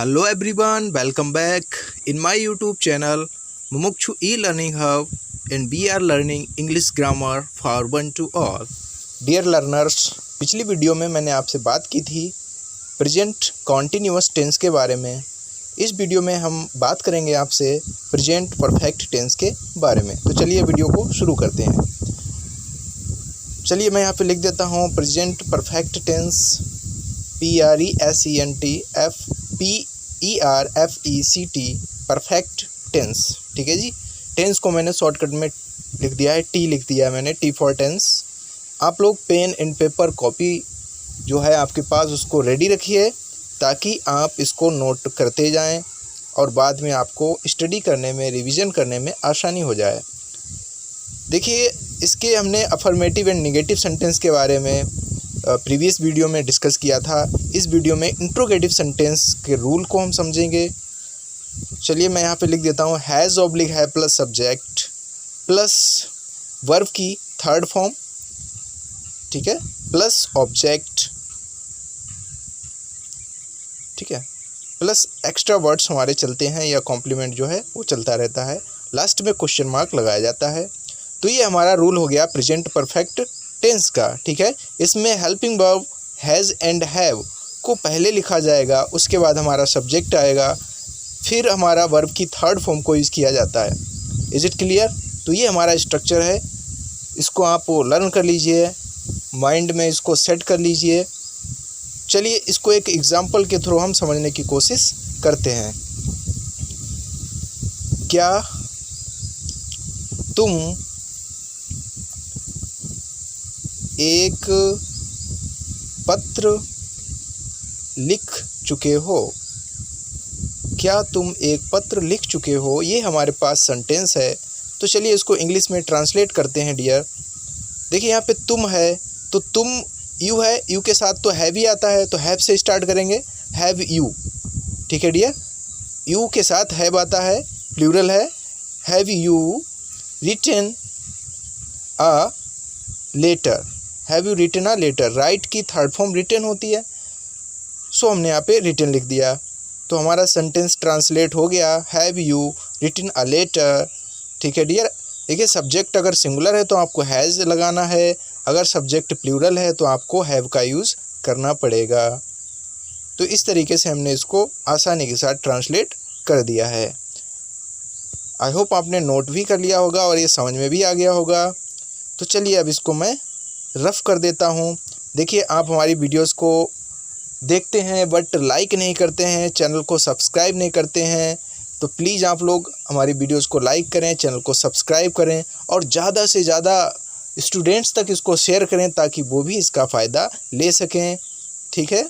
Hello everyone, welcome back in my YouTube channel Mumukshu E-Learning Hub, and we are learning English grammar for one to all. Dear learners, पिछली video में मैंने आपसे बात की थी present continuous tense के बारे में। इस वीडियो में हम बात करेंगे आपसे प्रेजेंट परफेक्ट टेंस के बारे में। तो चलिए वीडियो को शुरू करते हैं। चलिए मैं यहाँ पे लिख देता हूँ present perfect tense PRESENT perfect tense. ठीक है जी। टेंस को मैंने शॉर्टकट में लिख दिया है, टी लिख दिया है मैंने, टी फॉर टेंस। आप लोग पेन एंड पेपर कॉपी जो है आपके पास उसको रेडी रखिए ताकि आप इसको नोट करते जाएं और बाद में आपको स्टडी करने में, रिवीजन करने में आसानी हो जाए। देखिए, इसके हमने अफर्मेटिव एंड नेगेटिव सेंटेंस के बारे में प्रीवियस वीडियो में डिस्कस किया था। इस वीडियो में इंट्रोगेटिव सेंटेंस के रूल को हम समझेंगे। चलिए मैं यहाँ पे लिख देता हूँ हैज़ ऑब्लिक है प्लस सब्जेक्ट प्लस वर्ब की थर्ड फॉर्म, ठीक है, प्लस ऑब्जेक्ट, ठीक है, प्लस एक्स्ट्रा वर्ड्स हमारे चलते हैं या कॉम्प्लीमेंट जो है वो चलता रहता है। लास्ट में क्वेश्चन मार्क लगाया जाता है। तो ये हमारा रूल हो गया प्रेजेंट परफेक्ट टेंस का। ठीक है, इसमें helping verb has and have को पहले लिखा जाएगा, उसके बाद हमारा सब्जेक्ट आएगा, फिर हमारा वर्ब की थर्ड फॉर्म को यूज़ किया जाता है। Is it clear? तो ये हमारा स्ट्रक्चर है, इसको आप लर्न कर लीजिए, माइंड में इसको सेट कर लीजिए। चलिए इसको एक एग्जाम्पल के थ्रू हम समझने की कोशिश करते हैं। क्या तुम एक पत्र लिख चुके हो? क्या तुम एक पत्र लिख चुके हो? ये हमारे पास सेंटेंस है। तो चलिए इसको इंग्लिश में ट्रांसलेट करते हैं डियर। देखिए यहाँ पे तुम है, तो तुम यू है, यू के साथ तो हैव ही आता है, तो हैव से स्टार्ट करेंगे, हैव यू। ठीक है डियर, यू के साथ हैव आता है, प्लूरल है, have you written a letter, have you written a letter. Write की थर्ड फॉर्म रिटन होती है, सो हमने यहाँ पे रिटन लिख दिया। तो हमारा सेंटेंस ट्रांसलेट हो गया, have you written a letter. ठीक है डियर। देखिए सब्जेक्ट अगर सिंगुलर है तो आपको हैज़ लगाना है, अगर सब्जेक्ट प्लूरल है तो आपको हैव का यूज़ करना पड़ेगा। तो इस तरीके से हमने इसको आसानी के साथ ट्रांसलेट कर दिया है। आई होप आपने नोट भी कर लिया होगा और ये समझ में भी आ गया होगा। तो चलिए अब इसको मैं रफ़ कर देता हूँ। देखिए आप हमारी वीडियोस को देखते हैं बट लाइक नहीं करते हैं, चैनल को सब्सक्राइब नहीं करते हैं, तो प्लीज़ आप लोग हमारी वीडियोस को लाइक करें, चैनल को सब्सक्राइब करें और ज़्यादा से ज़्यादा स्टूडेंट्स तक इसको शेयर करें ताकि वो भी इसका फ़ायदा ले सकें। ठीक है,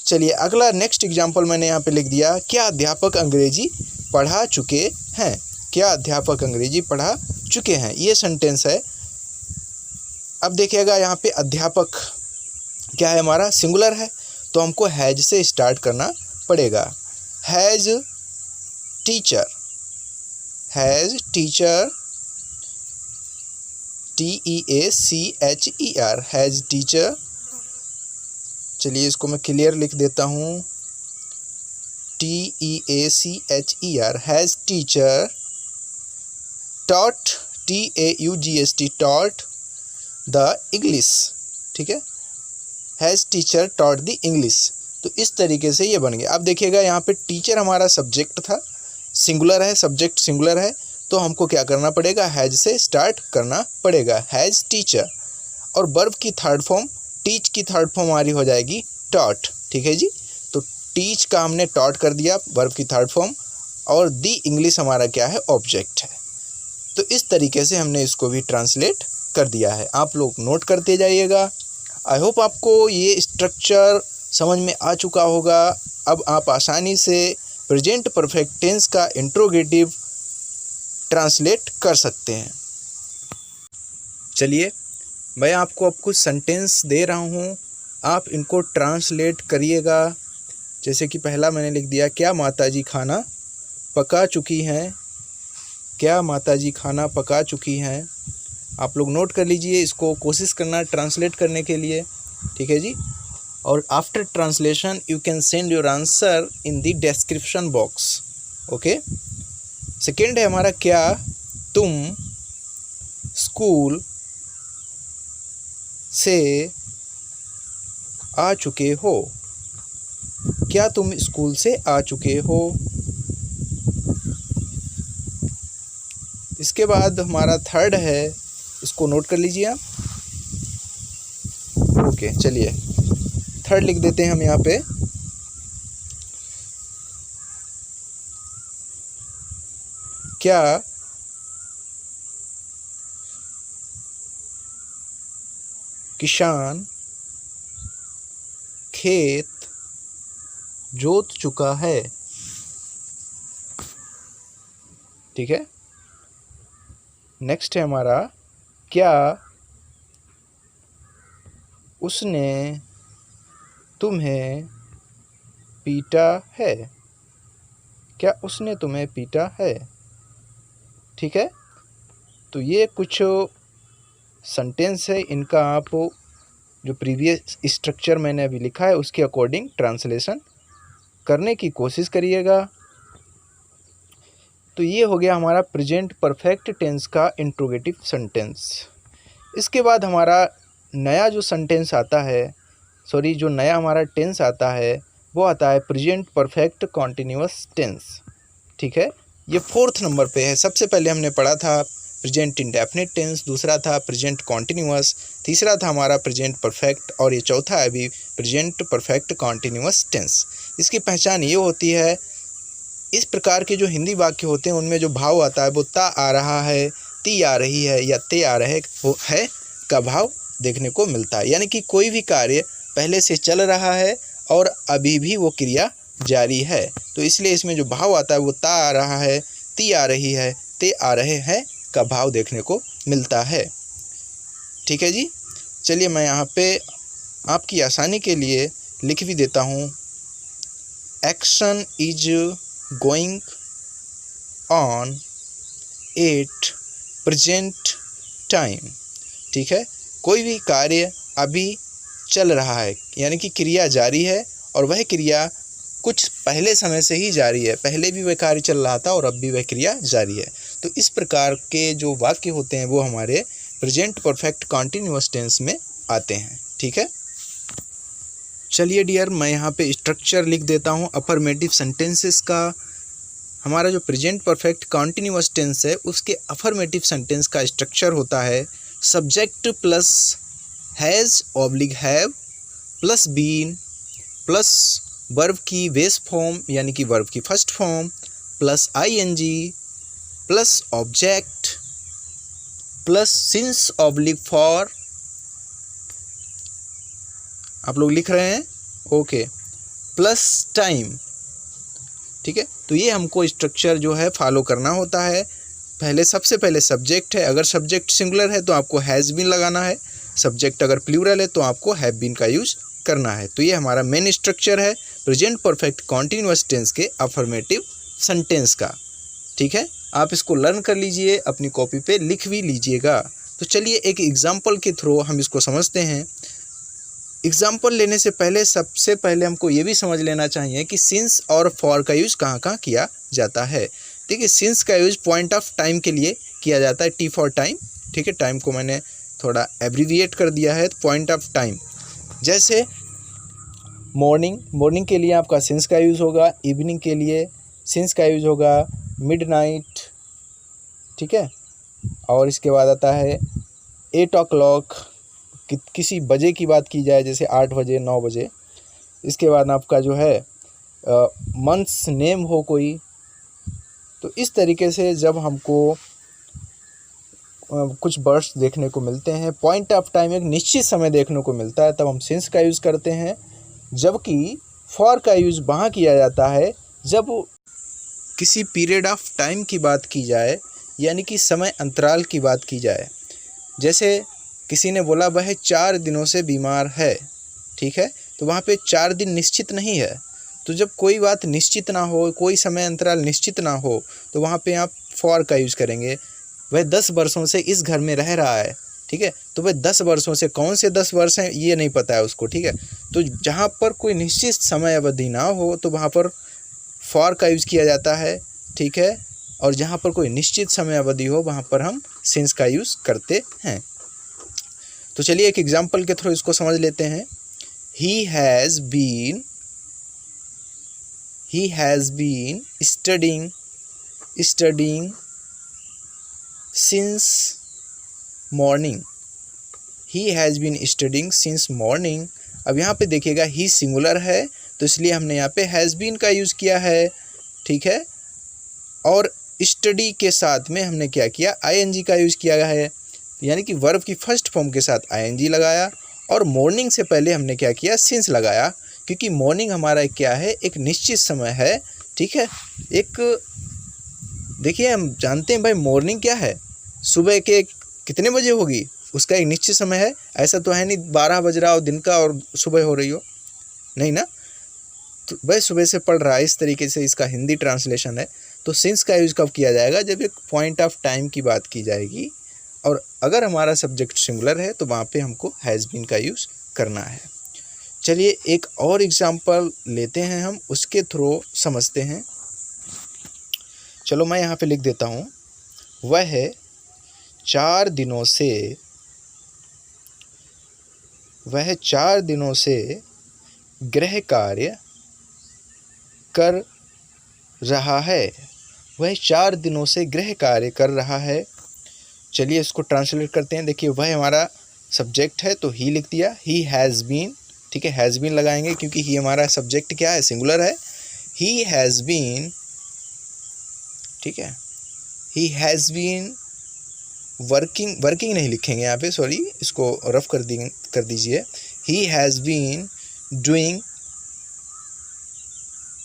चलिए अगला नेक्स्ट एग्जांपल मैंने यहाँ पे लिख दिया, क्या अध्यापक अंग्रेजी पढ़ा चुके हैं? क्या अध्यापक अंग्रेजी पढ़ा चुके हैं, ये सेंटेंस है। अब देखिएगा यहाँ पे अध्यापक क्या है, हमारा सिंगुलर है, तो हमको हैज से स्टार्ट करना पड़ेगा। Has teacher, has teacher, TEACHER, has teacher. चलिए इसको मैं क्लियर लिख देता हूँ, TEACHER, has teacher taught, TAUGST, taught the English. ठीक है, has teacher taught the English. तो इस तरीके से ये बन गया। अब देखिएगा यहाँ पे टीचर हमारा सब्जेक्ट था, सिंगुलर है, सब्जेक्ट सिंगुलर है, तो हमको क्या करना पड़ेगा, हैज़ से स्टार्ट करना पड़ेगा, हैज़ टीचर। और वर्ब की थर्ड फॉर्म, टीच की थर्ड फॉर्म हमारी हो जाएगी taught। ठीक है जी, तो टीच का हमने taught कर दिया, वर्ब की थर्ड फॉर्म, और द इंग्लिश हमारा क्या है, ऑब्जेक्ट है। तो इस तरीके से हमने इसको भी ट्रांसलेट कर दिया है। आप लोग नोट करते जाइएगा। आई होप आपको ये स्ट्रक्चर समझ में आ चुका होगा। अब आप आसानी से प्रेजेंट परफेक्ट टेंस का इंट्रोगेटिव ट्रांसलेट कर सकते हैं। चलिए मैं आपको अब कुछ सेंटेंस दे रहा हूँ, आप इनको ट्रांसलेट करिएगा। जैसे कि पहला मैंने लिख दिया, क्या माताजी खाना पका चुकी हैं? क्या माताजी खाना पका चुकी हैं? आप लोग नोट कर लीजिए, इसको कोशिश करना ट्रांसलेट करने के लिए। ठीक है जी। और after translation you can send your answer in the description box. Okay. Second है हमारा क्या तुम स्कूल से आ चुके हो। क्या तुम स्कूल से आ चुके हो। इसके बाद हमारा थर्ड है, इसको नोट कर लीजिए आप। ओके, चलिए थर्ड लिख देते हैं हम यहाँ पे। क्या किसान खेत जोत चुका है। ठीक है। नेक्स्ट है हमारा क्या उसने तुम्हें पीटा है। क्या उसने तुम्हें पीटा है। ठीक है। तो ये कुछ सेंटेंस है, इनका आप जो प्रीवियस स्ट्रक्चर मैंने अभी लिखा है उसके अकॉर्डिंग ट्रांसलेशन करने की कोशिश करिएगा। तो ये हो गया हमारा प्रेजेंट परफेक्ट टेंस का इंट्रोगेटिव सेंटेंस। इसके बाद हमारा नया जो सेंटेंस आता है, जो नया हमारा टेंस आता है वो आता है प्रेजेंट परफेक्ट कॉन्टिन्यूअस टेंस। ठीक है। ये फोर्थ नंबर पे है। सबसे पहले हमने पढ़ा था प्रेजेंट इंडेफिनिट टेंस, दूसरा था प्रेजेंट कॉन्टिन्यूअस, तीसरा था हमारा प्रेजेंट परफेक्ट और ये चौथा है अभी प्रेजेंट परफेक्ट कॉन्टिन्यूअस टेंस। इसकी पहचान ये होती है, इस प्रकार के जो हिंदी वाक्य होते हैं उनमें जो भाव आता है वो ता आ रहा है, ती आ रही है या ते आ रहे वो है का भाव देखने को मिलता है। यानी कि कोई भी कार्य पहले से चल रहा है और अभी भी वो क्रिया जारी है, तो इसलिए इसमें जो भाव आता है वो ता आ रहा है, ती आ रही है, ते आ रहे हैं का भाव देखने को मिलता है। ठीक है जी। चलिए मैं यहाँ पे आपकी आसानी के लिए लिख भी देता हूँ। Action is going on at present time. ठीक है। कोई भी कार्य अभी चल रहा है, यानी कि क्रिया जारी है और वह क्रिया कुछ पहले समय से ही जारी है। पहले भी वह कार्य चल रहा था और अब भी वह क्रिया जारी है। तो इस प्रकार के जो वाक्य होते हैं वो हमारे प्रेजेंट परफेक्ट कॉन्टिन्यूअस टेंस में आते हैं। ठीक है। चलिए डियर, मैं यहाँ पे स्ट्रक्चर लिख देता हूँ अफर्मेटिव सेंटेंसेस का। हमारा जो प्रेजेंट परफेक्ट कॉन्टिन्यूअस टेंस है उसके अफर्मेटिव सेंटेंस का स्ट्रक्चर होता है subject plus has oblique have plus been plus verb की बेस फॉर्म यानी कि वर्ब की first form plus ING plus object plus since oblique for. आप लोग लिख रहे हैं? ओके। Plus time. ठीक है। तो ये हमको स्ट्रक्चर जो है फॉलो करना होता है। पहले सबसे पहले सब्जेक्ट है, अगर सब्जेक्ट सिंगुलर है तो आपको हैज़ बीन लगाना है, सब्जेक्ट अगर प्लूरल है तो आपको हैव बीन का यूज़ करना है। तो ये हमारा मेन स्ट्रक्चर है प्रेजेंट परफेक्ट कॉन्टिन्यूअस टेंस के अफर्मेटिव सेंटेंस का। ठीक है। आप इसको लर्न कर लीजिए, अपनी कॉपी पे लिख भी लीजिएगा। तो चलिए एक एग्जाम्पल के थ्रू हम इसको समझते हैं। एग्जाम्पल लेने से पहले सबसे पहले हमको ये भी समझ लेना चाहिए कि सिंस और फॉर का यूज़ कहाँ कहाँ किया जाता है। देखिए, सिंस का यूज़ पॉइंट ऑफ टाइम के लिए किया जाता है, टी फॉर टाइम। ठीक है। टाइम को मैंने थोड़ा एब्रीविएट कर दिया है, पॉइंट ऑफ टाइम। जैसे मॉर्निंग के लिए आपका सिंस का यूज़ होगा, इवनिंग के लिए सिंस का यूज़ होगा, मिडनाइट। ठीक है। और इसके बाद आता है 8 o'clock, किसी बजे की बात की जाए जैसे 8 बजे 9 बजे। इसके बाद आपका जो है मंथ्स नेम हो कोई, तो इस तरीके से जब हमको कुछ वर्ड्स देखने को मिलते हैं, पॉइंट ऑफ टाइम एक निश्चित समय देखने को मिलता है, तब हम सिंस का यूज़ करते हैं। जबकि फॉर का यूज़ वहाँ किया जाता है जब किसी पीरियड ऑफ टाइम की बात की जाए, यानी कि समय अंतराल की बात की जाए। जैसे किसी ने बोला वह 4 दिनों से बीमार है। ठीक है। तो वहाँ पे 4 दिन निश्चित नहीं है। तो जब कोई बात निश्चित ना हो, कोई समय अंतराल निश्चित ना हो, तो वहाँ पे आप फॉर का यूज़ करेंगे। वह 10 वर्षों से इस घर में रह रहा है, ठीक है। तो भाई 10 वर्षों से, कौन से 10 वर्ष हैं ये नहीं पता है उसको, ठीक है। तो जहाँ पर कोई निश्चित समय अवधि ना हो तो वहाँ पर फॉर का यूज़ किया जाता है, ठीक है। और जहाँ पर कोई निश्चित समय अवधि हो वहाँ पर हम सिंस का यूज़ करते हैं। तो चलिए एक एग्जाम्पल के थ्रू इसको समझ लेते हैं। He has been studying since morning। He has been studying since morning. अब यहाँ पे देखिएगा ही सिंगुलर है तो इसलिए हमने यहाँ पे हैज़ बीन का यूज़ किया है, ठीक है। और स्टडी के साथ में हमने क्या किया, आईएनजी का यूज़ किया गया है, यानी कि वर्ब की फर्स्ट फॉर्म के साथ आईएनजी लगाया। और मॉर्निंग से पहले हमने क्या किया, सिंस लगाया, क्योंकि मॉर्निंग हमारा क्या है, एक निश्चित समय है, ठीक है। एक देखिए हम जानते हैं भाई मॉर्निंग क्या है, सुबह के कितने बजे होगी उसका एक निश्चित समय है। ऐसा तो है नहीं 12 बज रहा हो दिन का और सुबह हो रही हो, नहीं ना। तो भाई सुबह से पढ़ रहा है, इस तरीके से इसका हिंदी ट्रांसलेशन है। तो सिंस का यूज़ कब किया जाएगा, जब एक पॉइंट ऑफ टाइम की बात की जाएगी। और अगर हमारा सब्जेक्ट सिंगुलर है तो वहाँ पे हमको हैज़ बीन का यूज़ करना है। चलिए एक और एग्जांपल लेते हैं हम, उसके थ्रू समझते हैं। चलो मैं यहाँ पे लिख देता हूँ, वह 4 दिनों से गृह कार्य कर रहा है। वह 4 दिनों से गृह कार्य कर रहा है। चलिए इसको ट्रांसलेट करते हैं। देखिए वह हमारा सब्जेक्ट है तो ही लिख दिया, ही हैज़ बीन, ठीक है। हैज़ बीन लगाएंगे क्योंकि ही हमारा सब्जेक्ट क्या है, सिंगुलर है। ही हैज़ बीन, ठीक है। ही हैज़ बीन वर्किंग नहीं लिखेंगे यहाँ पे, सॉरी, इसको रफ कर दीजिए। He has been doing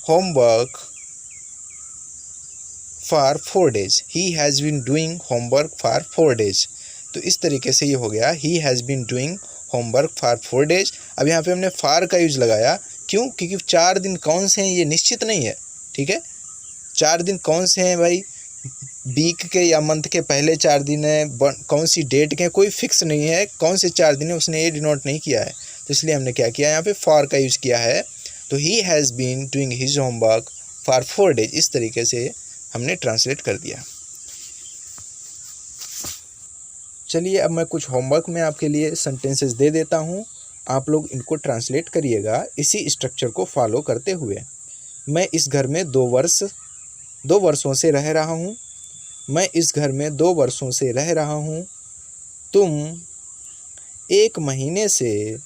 homework for 4 days। He has been doing homework for 4 days। तो इस तरीके से ये हो गया, he has been doing homework for 4 days। अब यहाँ पे हमने फॉर का यूज़ लगाया, क्यों, क्योंकि 4 दिन कौन से हैं ये निश्चित नहीं है, ठीक है। 4 दिन कौन से हैं भाई, वीक के या मंथ के पहले 4 दिन है, कौन सी डेट के, कोई फिक्स नहीं है कौन से 4 दिन है, उसने ये डिनोट नहीं किया है। तो इसलिए हमने क्या किया, यहाँ पे फॉर का यूज़ किया है। तो he has been doing his homework for 4 days, इस तरीके से हमने ट्रांसलेट कर दिया। चलिए अब मैं कुछ होमवर्क में आपके लिए सेंटेंसेस दे देता हूँ, आप लोग इनको ट्रांसलेट करिएगा इसी स्ट्रक्चर को फॉलो करते हुए। मैं इस घर में 2 वर्षों से रह रहा हूँ। मैं इस घर में 2 वर्षों से रह रहा हूँ। तुम 1 महीने से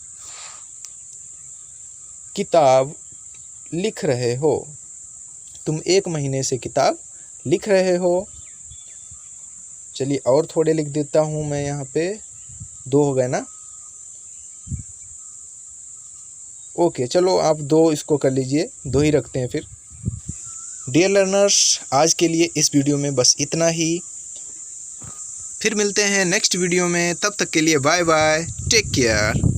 किताब लिख रहे हो। तुम 1 महीने से किताब लिख रहे हो। चलिए और थोड़े लिख देता हूँ मैं, यहाँ पे 2 हो गए ना। ओके चलो आप 2 इसको कर लीजिए, 2 ही रखते हैं फिर। डियर लर्नर्स, आज के लिए इस वीडियो में बस इतना ही। फिर मिलते हैं नेक्स्ट वीडियो में, तब तक के लिए बाय बाय, टेक केयर।